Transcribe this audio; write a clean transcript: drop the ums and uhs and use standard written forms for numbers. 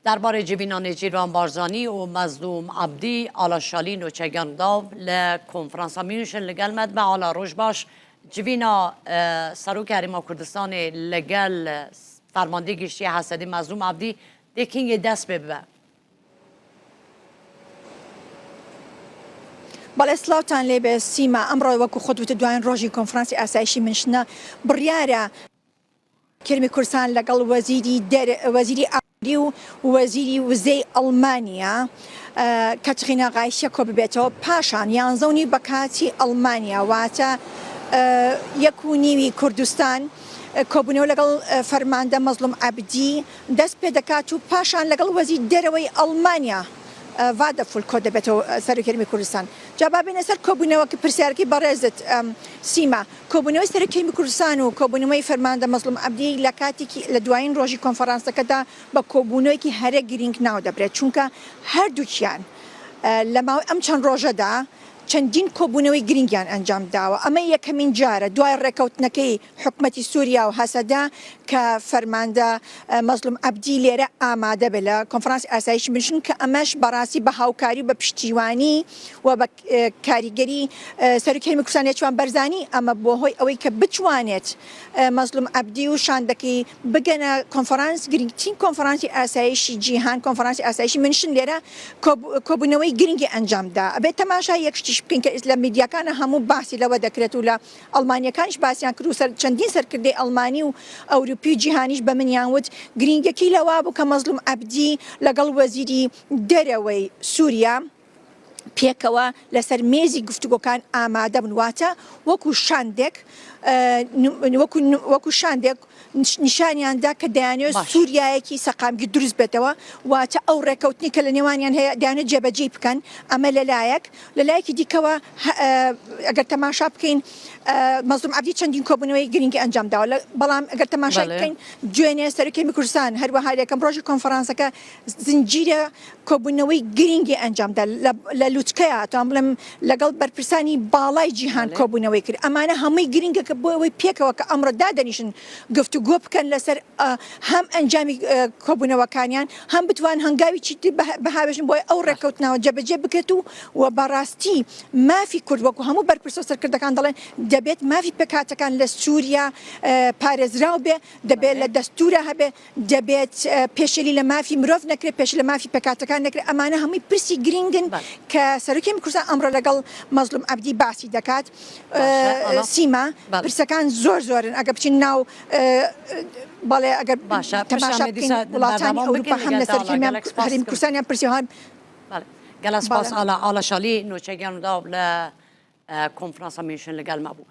درباره جبینان جیران بارزانی و مظلوم عبدی آلا شالی نوچگان داو لکنفرانس میونشن لگل مدبع آلا روش باش جبینا سروک هریما کردستان لگل فرمانده گشتی حسدی مظلوم عبدی دیکینگ دست ببه. بەڵێ سلااوان لێ بێ سیما ئەمڕۆ وەکو خۆت دوایین ڕۆژی کۆنفرانسی ئاسایشی منشنە بڕیارە کرمی کوردستان لەگەڵ وەزیری ئاوری و وەزیری وزەی ئەڵمانیا کەچخینە غایشە کۆ ببێتەوە پاشان یانزەونی بە کاتی ئەڵمانیا واتە 1.5 کوردستان کۆبوونەوە لەگەڵ فەرماندە مەزلوم عەبدی دەست پێ دەکات و پاشان لەگەڵ وەزیر دەرەوەی ئەڵمانیا وادەفول کۆ دەبێتەوە سەرۆکێرمی کوردستان جا با بێنە سەر کۆبوونەوە پرسیارەکەی بەڕێزت سیما کۆبوونەوەی سەرۆکێرمی کوردستان و کۆبوونەوەی فەرماندە مەزلوم عەبدی لە کاتێکی لە دوایین ڕۆژی کۆنفەرانسەکەدا بە کۆبوونەوەیکی هەرە گرنگ ناو دەبرێت چونکە هەردووکیان لە ماوەی ئەم چەند ڕۆژەدا چەندین کۆبوونەوەی گرنگیان ئەنجام داوە ئەمە یەکەمین جارە دوای ڕێکەوتنەکەی حکومەتی سووریا و هەسەدا کە فەرماندە مەزلوم عەبدی لێرە ئامادە بێت لە کۆنفرانسی ئاسایشی منشن کە ئەمەش بەڕاستی بە هاوکاری و بە پشتیوانی و بە کاریگەری سەرۆکێرمی کوردستان لێچوان بەرزانی ئەمە بۆ هۆی ئەوەی کە بتوانێت مەزلوم عەبدی و شاندەکەی بگەنە کۆنفرانس گرنگترین کۆنفرانسی ئاسایشی جیهان کۆنفرانسی ئاسایشی منشن لێرە کۆبوونەوەی گرنگی ئەنجامدا ئەبێت تەماشا یەکشتی بکەین کە لە میدیاکانە هەموو باسی لەوە دەکرێت و لە ئەڵمانیەکانیش باسییان کرد و چەندین سەرکردەی ئەڵمانی و ئەوروپی جیهانیش بە منیان وت گرنگەکەی لەوا بوو کە مەزلوم عەبدی لەگەڵ وەزیری دەرەوەی سووریا پێکەوە لەسەر مێزی گفتوگۆکان ئامادە بنواتە وەکو شاندێک نیشانیاندا کە دەیانێت سووریایەکی سەقامگی دروست بێتەوە واتە ئەو ڕێکەوتنی کە لە نێوانیان هەیە دەیانێت جێبەجێ بکەن ئەمە لەلایەکی دیکەوە ئەگەر تەماشا بکەین مەزلوم عەبدی چەندین کۆبوونەوەی گرنگی ئەنجام داوە بەڵام ئەگەر تەماشا بکەین دوێنێ سەرۆکێرمی کوردستان هەروەها یەکەم ڕۆژی کۆنفەرانسەکە زنجیرە کۆبوونەوەی گرنگی ئەنجامدا لە لوچکەیە تام بڵێم لەگەڵ بەرپرسانی باڵای جیهان کۆبوونەوەی کرد ئەمانە هەمووی گرنگەکە بۆ ئەوەی پێکەوە کە ئەمڕۆ دادەنیشن گفتوگۆ بکەن لەسەر هەم ئەنجامی کۆبوونەوەکانیان هەم بتوان هەنگاوی چیتر بەهاوێژن بۆی ئەو ڕێکەوتنەوە جێبەجێ بکرێت و بەڕاستی مافی کورد وەکو هەموو بەرپرسە سەرکردەکان دەڵێن دەبێت مافی پێکاتەکان لە سووریا پارێزراو بێ دەبێت لە دەستورە هەبێ دەبێت پێشێلی لە مافی مرۆڤ نەکرێت پێش لە مافی پێکاتەکان نەکرێت ئەمانە هەمووی پرسی گرنگن کە سەرۆکێرمی کوردستان ئەمڕۆ لەگەڵ مەزلوم عەبدی باسی دەکات سیما پرسەکان زۆرن ئەگە بچین ناو بەڵێ ئەگەر تەماشا بکەین وڵاتانی ئەوروپا هەم لەسەر هەرێمی کوردستانیان پرسیوان گەلە سپاس ئالا شالی نوچەگیان داو لە کۆنفرانسا میونشن لەگەڵ ما بوو.